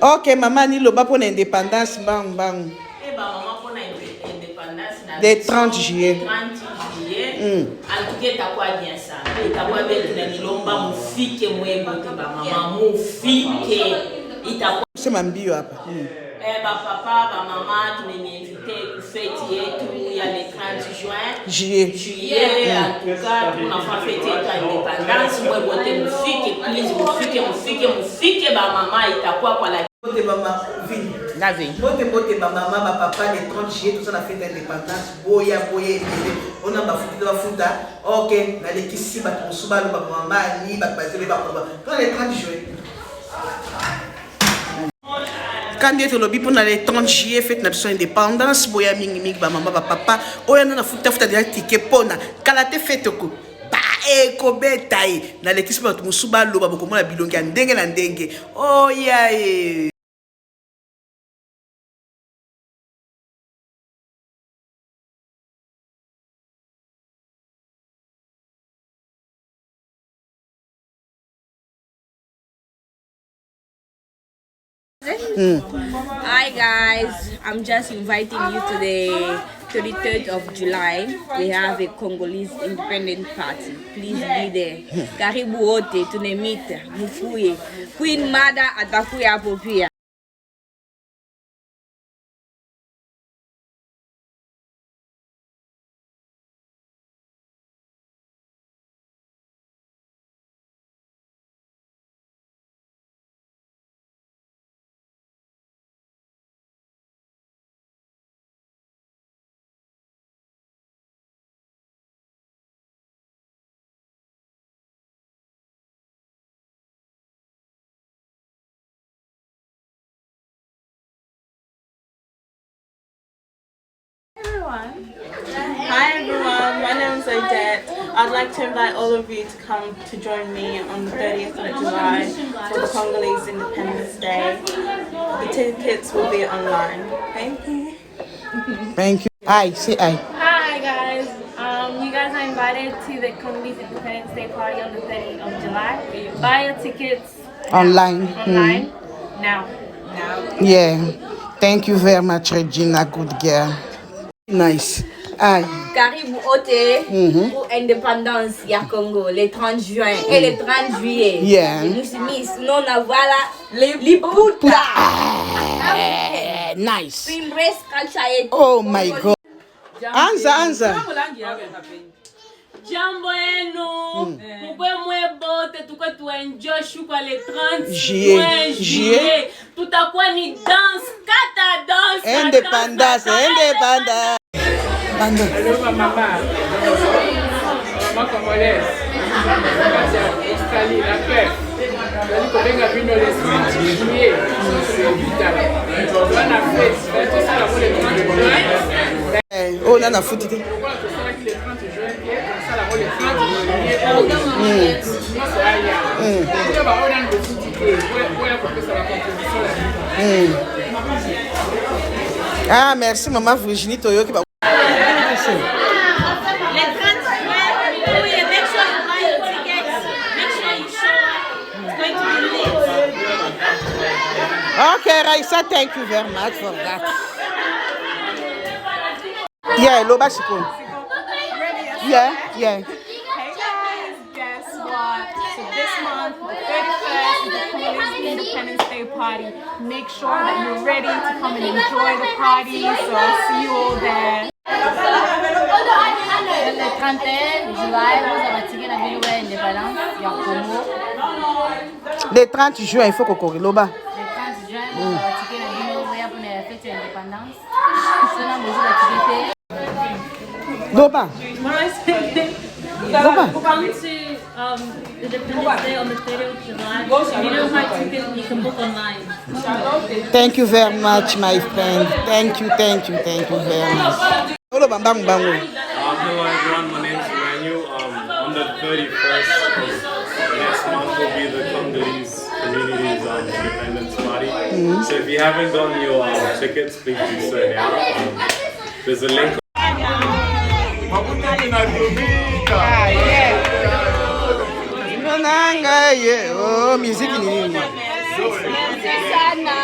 Ok, maman, ni loba pour l'indépendance, bang, bang. Eh ben, maman, pour l'indépendance, le 30 juillet. 30 juillet. En tout cas, t'as quoi bien ça? T'as quoi bien tu n'as mis l'omba, mon fille qui est moi, maman, mon fille qui est. C'est ma bio après. Eh ben, papa, maman, tu m'as invité pour fêter tout. Il y a le 30 juin. Juillet. En tout cas, pour l'enfant fêter l'indépendance, moi, mon fille qui est please, mon fille qui est maman, il t'a quoi pour la. La vie. Bote maman, ma papa, les 30 juillet, tout ça, la fête d'indépendance. Boya, on a ma fouta. Ok, na l'équipe, on souba le maman, ni bakbazé, les papa. Quand les 30 juillet. Quand tu es lobby pour les 30 juillet, fête nation indépendance, boya mingi mingi, maman, papa, oya na fouta déjà ticket pona. Kalate fête ko. Kobetaye na l'équipe, on souba le babo, comment la bilongi, ndenge. Oh yeah. Hi guys, I'm just inviting you to the 33rd of July. We have a Congolese independent party. Please be there. Karibu wote tunemita mufuye. Queen Mother atakuya popia. Hi everyone, my name is Odette. I'd like to invite all of you to come to join me on the 30th of July for the Congolese Independence Day. The tickets will be online. Thank you. Thank you. Hi, say hi. Hi guys, you guys are invited to the Congolese Independence Day party on the 30th of July. Buy your tickets Online. Now. Yeah. Thank you very much, Regina. Good girl. Nice. Aïe. Karibu ote pour indépendance ya Congo le 30 juin et le 30 juillet. Yeah. Nous non voilà les puta. Nice. Embrace culture yetu. Oh my God. Anza. Jambo yenu, mkwe mwebote tukwe tuenjoy shuka le 30 juillet. Tutakuwa ni dance, kata dance. Indépendance. Hello maman congolaise. Australie, la paix. Nali kobenga bino le 30 juillet. Wana fête, tout ça la pour les 30 juin. Oh là na foutu. Le 30 juin, ça la pour les 30 juillet. Ah merci maman Virginie Toyo qui va. Okay, Raisa, thank you very much for that. Yeah, Loba Shikun. Yeah. Hey guys, guess what? So this month, the 31st, is the Congolese Independence Day party. Make sure that you're ready to come and enjoy the party. So I'll see you all there. Le 31 juillet, vous avez tiré la ville indépendance, il y a Congo. Le 30 juin, il faut qu'on corrige Loba. Le 30 juin, vous avez tiré la ville pour la fête de l'indépendance. Cela vous a tiré. Loba. Come to Independence Day on the 30th of July. If you don't buy tickets, you can book online. Thank you very much, my friend. Thank you very much. Hello, Hello everyone, my name is Emmanuel. On the 31st of next month will be the Congolese Community's Independence Party. So if you haven't gotten your tickets, please do so now. There's a link. Oh, music in sana.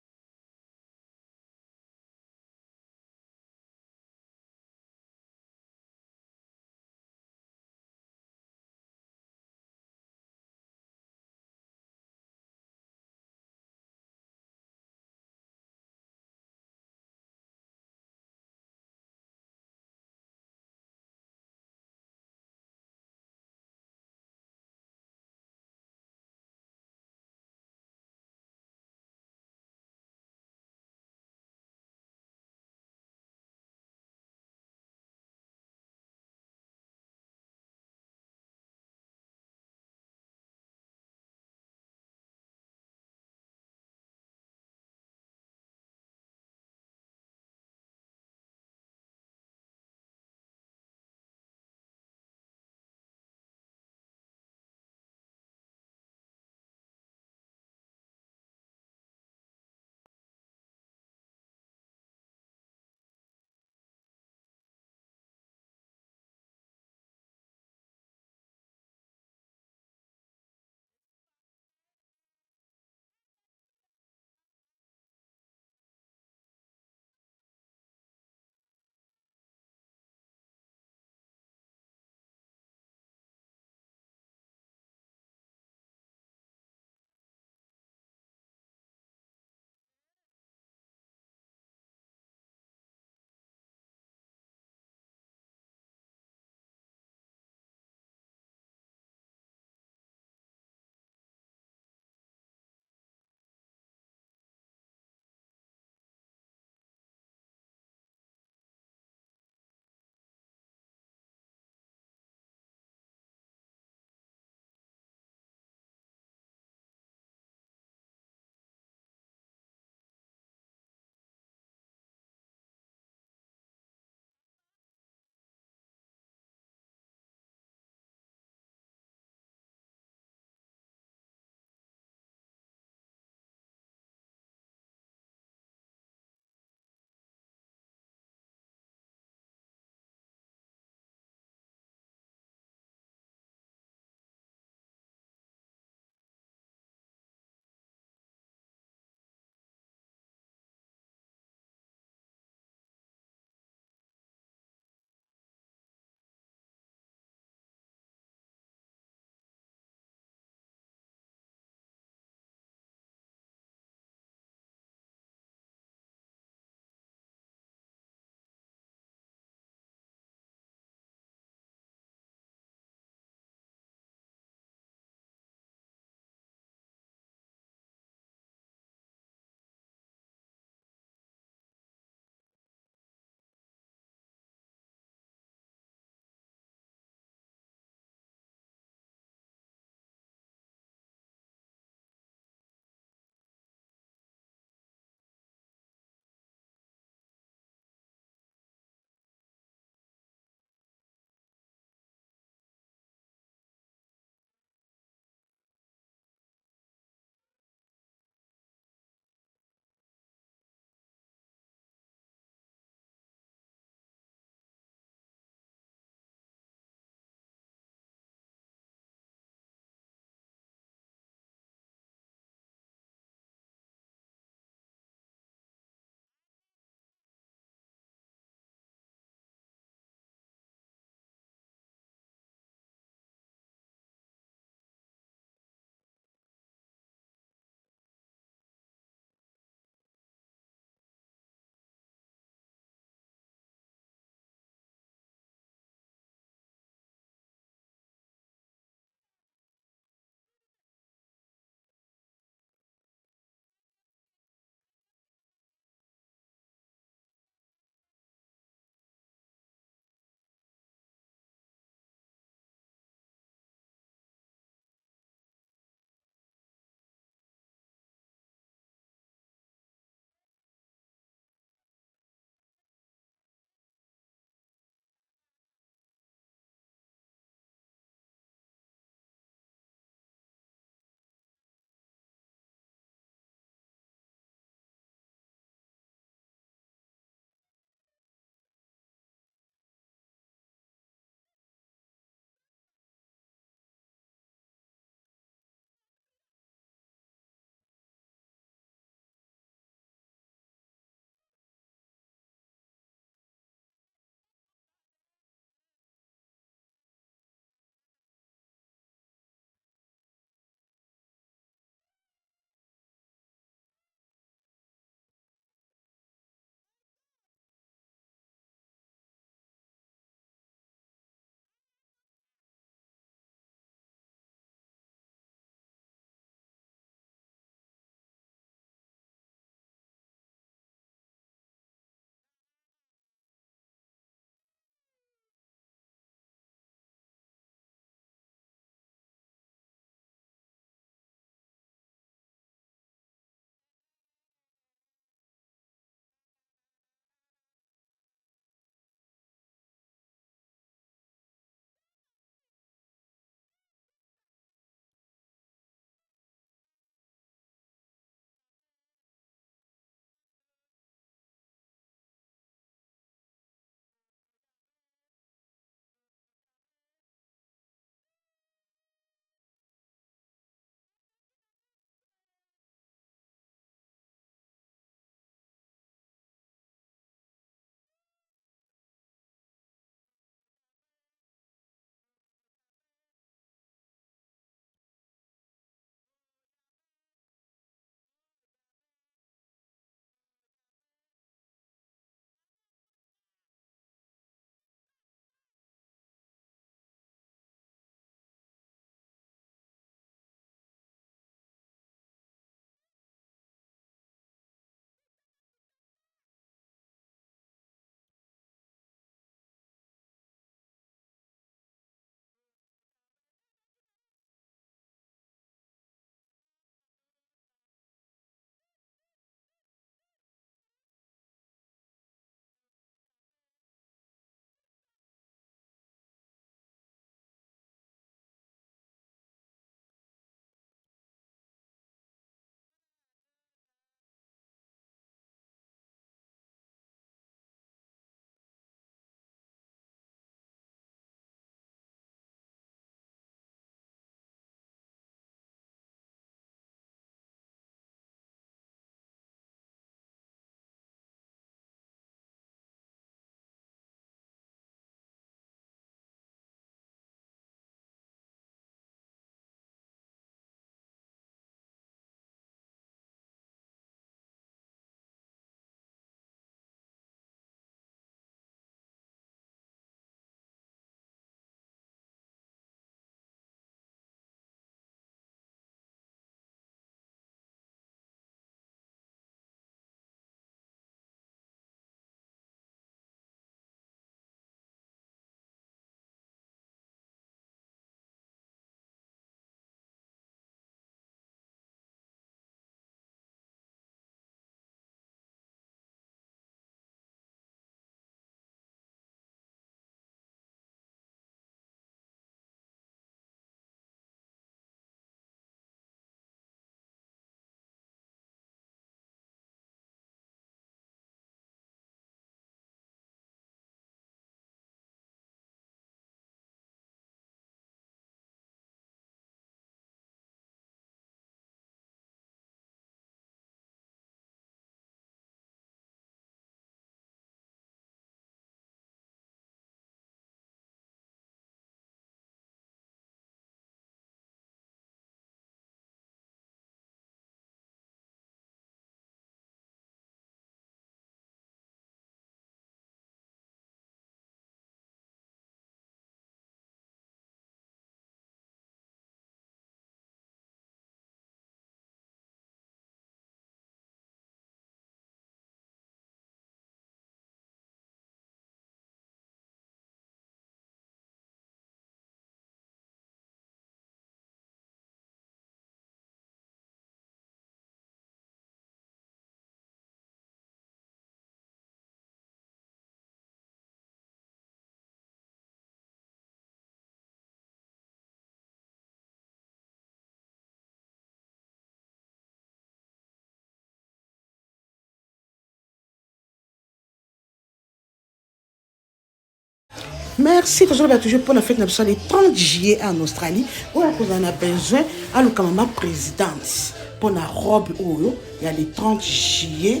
Merci, toujours pour la fête nationale le 30 juillet en Australie. On a besoin à la maman présidente pour la robe. Il y a le 30 juillet.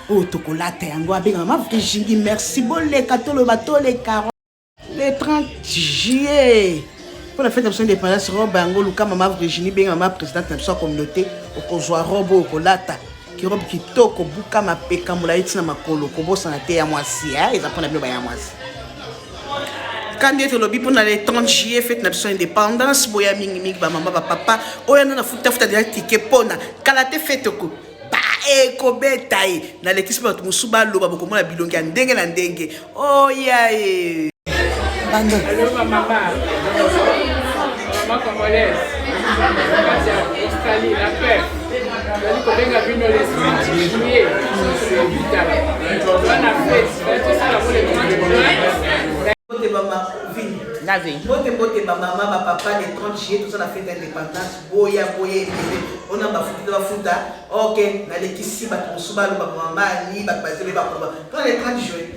Oh, chocolat, maman Virginie, merci beaucoup les cathos, bateau, les carottes. Le 30 juillet. Pour la fête nationale de l'indépendance, robe bango, Luka, maman Virginie, bien maman présidente de la communauté, au joie robe au colata. Qui robe qui toque au bouka ma peka moula itina makolo kobo sanate ya mwasi ils apprennent la bio ya mwasi. Quand il est au lobby pour le 30 juillet fête nationale indépendance boya mingi mingi ba maman ba papa oya na futa de ticket pona kalate fête ko ba e ko betaye na lekisi ba musuba loba boko mona bilongi ya ndenge na ndenge oya e bando Allô maman congolaise Australie la paix. Kobenga bino le 30 juillet c'est vital. On a fait tout ça pour les Bote ba maman ba papa le 30 juillet tout ça la fête d'indépendance boya on a bafuta OK na lekisi ba musuba lo ba maman ni ba bazele ba quand le 30 juillet.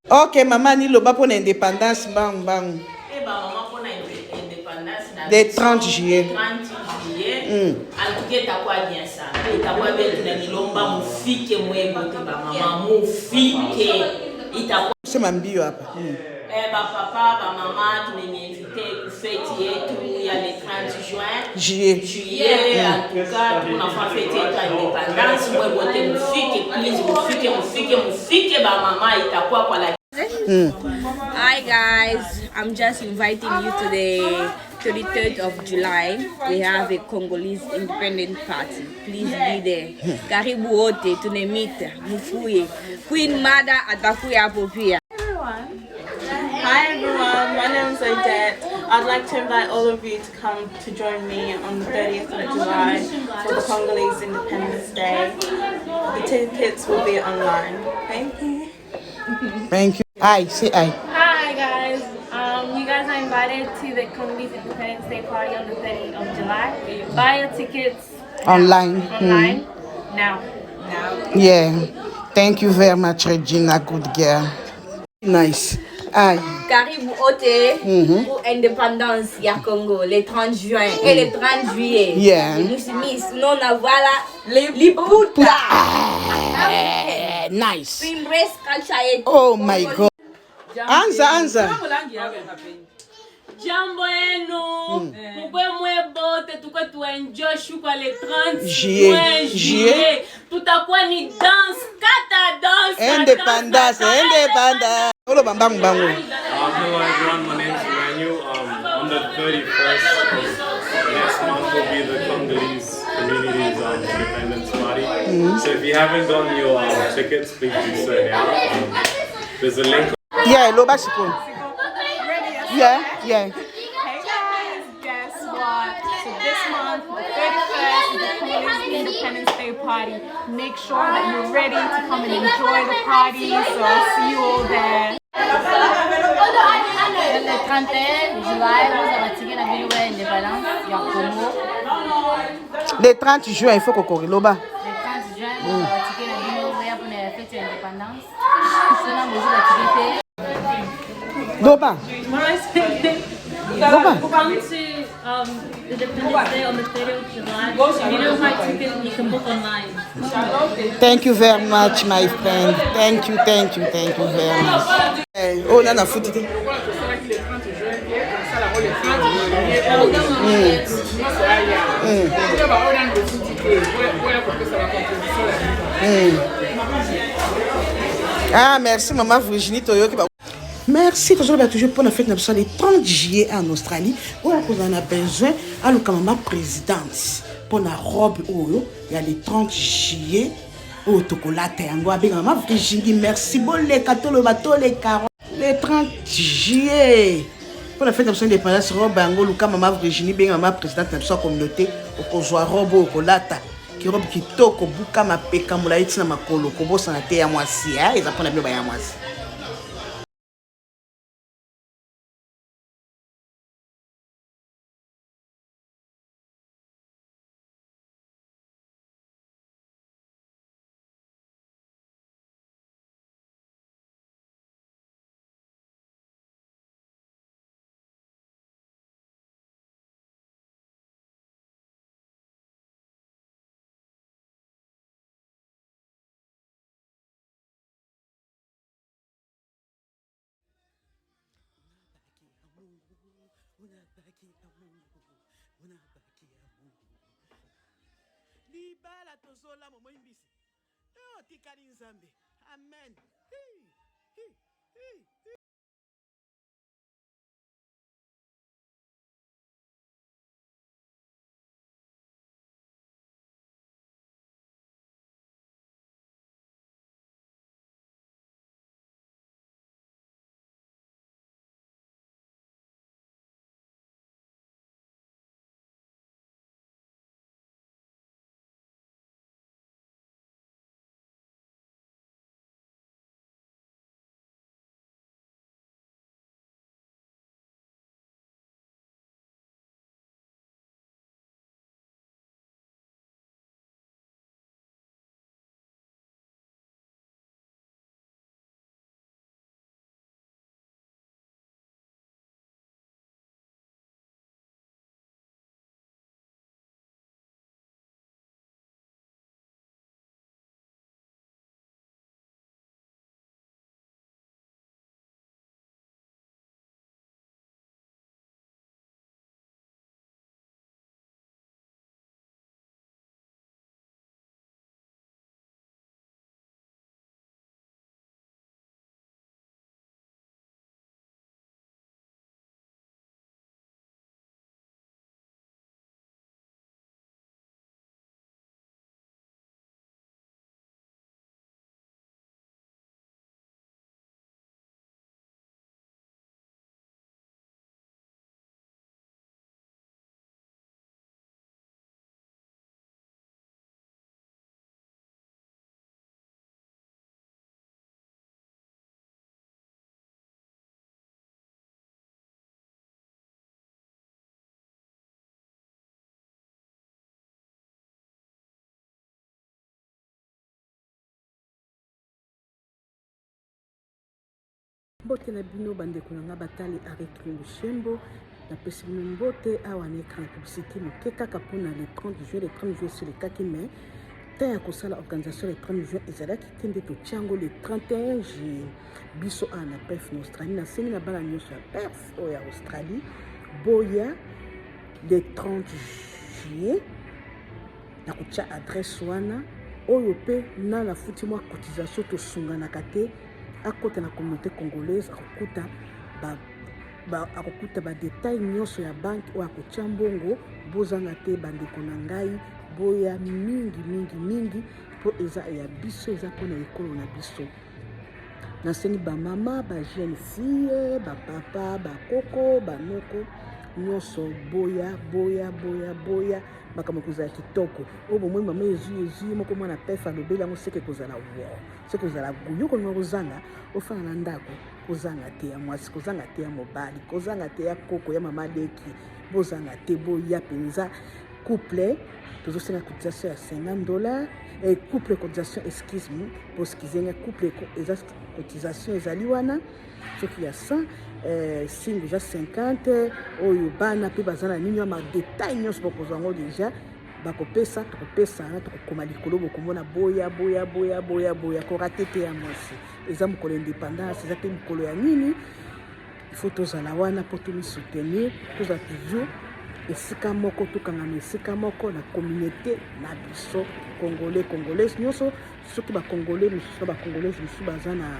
OK maman ni loba pour l'indépendance bang bang. Maman pour l'indépendance le 30 juillet. 30 juillet. Alikuke takuwa bien ça. Itakuwa betu na milomba mufike mwebote ba mama mufike. Itakuwa c'est mambio hapa. Ba papa, ba maman tumeinvite ku fête yetu ya le 30 juillet. En tout cas, tunafanya fête yetu ya independence mwebote mufike, please mufike ba mama itakuwa kwa la. Hi guys, I'm just inviting you to the 33rd of July. We have a Congolese independent party. Please be there. Karibu wote tunemita mufuye. Queen Mother atakuya hapo pia. Hi everyone, my name is Odette. I'd like to invite all of you to come to join me on the 30th of July for the Congolese Independence Day. The tickets will be online. Thank you. Thank you. Hi, say hi. Hi guys, you guys are invited to the Congolese Independence Day party on the 30th of July. Buy your tickets online. Now. Yeah. Thank you very much, Regina, good girl. Nice. Aïe. Karibu ote pour indépendance ya Congo le 30 juin et le 30 juillet. Yeah. Nous sommes non voilà les puta. Nice. Oh my God. Anza. Jambo yenu, mkwe mwebote tukwe tuenjoy shuka le 30 juillet. Tutakuwa ni dance, kata dance. Independence. Hello everyone, my name is Emmanuel. On the 31st of next month will be the Congolese community's independence party. So if you haven't gotten your tickets, please do so now. There's a link. Yeah, Lobasiko. Yeah. Hey guys, guess what? So this month, the 31st is the Congolese Independence Day party. Make sure that you're ready to come and enjoy the party. So I'll see you all there. Le 31 juillet, vous avez tiré la vidéo indépendance, il y a Congo. Le 30 juin, il faut qu'on corrige Loba. Le 30 juin, vous avez tiré la vidéo pour la fête de l'indépendance. Cela me joue l'activité. Loba. We're going to Independence Day on the 30th of July. If you don't buy tickets, you can book online. Thank you very much, my friend. Thank you very much. Oh, nana foot it. Ah, merci, maman Virginie Toyo. Merci, toujours pour la fête nationale le 30 juillet en Australie. On a besoin à la maman présidente pour la robe. Il y a le 30 juillet. Oh, chocolat, maman Virginie, merci beaucoup les cathos, bateau, les carottes. Le 30 juillet. Pour la fête nationale de l'indépendance, robe bango, Luka, maman Virginie, bien maman présidente de la communauté, au joie robe au colata. Qui robe qui toque au bouka ma peka moula itina makolo kobo sanate ya mwasi ils apprennent la bio ya mwasi. libala tozola momo imbisi tikali nzambe amen. Mbote na bino bandeko na nga batali Aretro Lushembo na pesi bino mbote awa na écran publicité moke kaka mpona le 30 juin le 30 juin sur le 4 mai ta ya kosala organisation le 30 juin ezalaki te nde totiango le 31 juillet biso awa na Perth na Australie nasengi na bana nyonso ya Perth oyo ya Australie boya le 30 juillet na kotia adresse wana oyo mpe na nafuti mwa cotisation tosunganaka te akota na communauté congolaise akokuta badetail nyonso ya banke oyo akotia mbongo bozanga te bandeko na ngai boya mingi mpo eza ya biso eza mpona ekolo na biso nasengi bamama bajeune fille bapapa bakoko banoko nyonso boya makambo kozala kitoko oyo bomoi mama ezwi moko mwana pefa alobeli yango seke kozala seke kozala guyo kolinga kozanga ofana na ndako kozanga te ya mwasi kozanga te ya mobali kozanga te ya koko ya mama leki bozanga te boya mpenza couple tozosenga cotisation ya $50 couple cotisation excuse-moi boskizenga couple eza cotisation ezali wana soki ya 100 single eza 50 oyo bana mpe baza na nini ya madetail nyonso bakozwa yango deja bakopesa tokopesana tokokoma likolo bokomona boya korate te ya mwasi eza mokolo ya indépendance eza mpe mokolo ya nini ifo tozala wana mpo tomisoutenir tozala toujours esika moko tokangama esika moko na communauté na biso congolais nyonso soki bacongolais mosusu na bacongolais mosusu baza na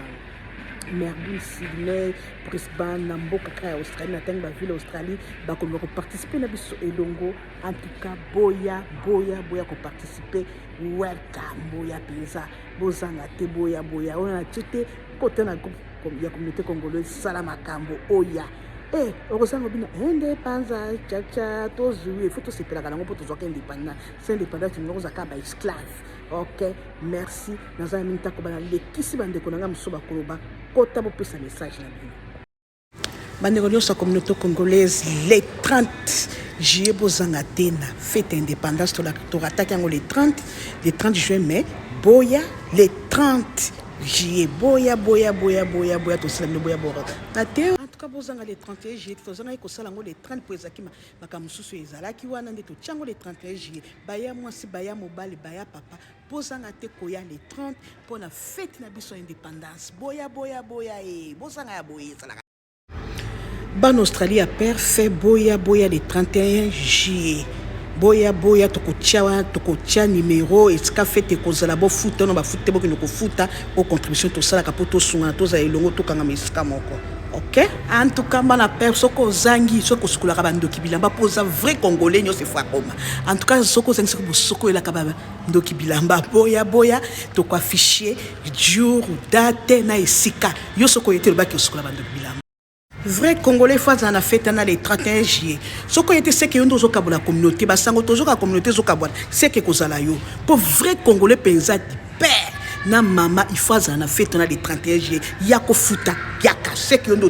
Melbourne, Sydney, Brisbane, na mboka kaka ya Australie na ntango bavile Australie bakomi koparticipe na biso elongo en tout cas boya koparticipe welcome boya mpenza bozanga te boya oyo na tie te kote na groupe ya communauté congolaise sala makambo oya okozanga bino indépendance chacha tozwi ifo tosepelaka nango mpo tozwaka indépendance se indépendance tingo kozaka baesclave ok merci naza na mingi ntako bana lekisi bandeko na nga mosusu bakoloba kota bopesa message na bino bandeko nyonso ya communauté congolaise le 30 juillet bozanga te na fête indépendance torataki yango le 30 juin mais boya le 30 juillet boya tosala bino boya na te en tout cas bozanga le 31 juillet tozanga kosala yango le 30 po ezalaki makambo mosusu ezalaki wana nde totiango le 31 juillet baya mwasi baya mobali baya papa bozanga te koya le 30 mpona fête na biso indépendance boya bozanga ya boye ezalaka ban Australie a père fait boya le 31 juillet. Boya tokotia numéro et ska fait te kozala bo futa no ba futa bo kinoko futa o contribution to sala kapoto sunga to za elongo to kanga mesika moko. OK? En tout cas, bana père soko zangi soko sukula ka bandoki bilamba poza vrai congolais nyo se fa koma. En tout cas, soko zangi soko ela ka ba ndoki bilamba boya to ko afficher jour date na esika. Yo soko yete le ba ki sukula bandoki bilamba. Vrai Congolais face à la fête dans les 31 juillet. Ce qui était c'est que nous avons la communauté, basango toujours la communauté zokabwa, c'est que kozala yo. Pour vrai Congolais penza di père na mama il face à la fête dans les 31 juillet. Yako futa yaka c'est que nous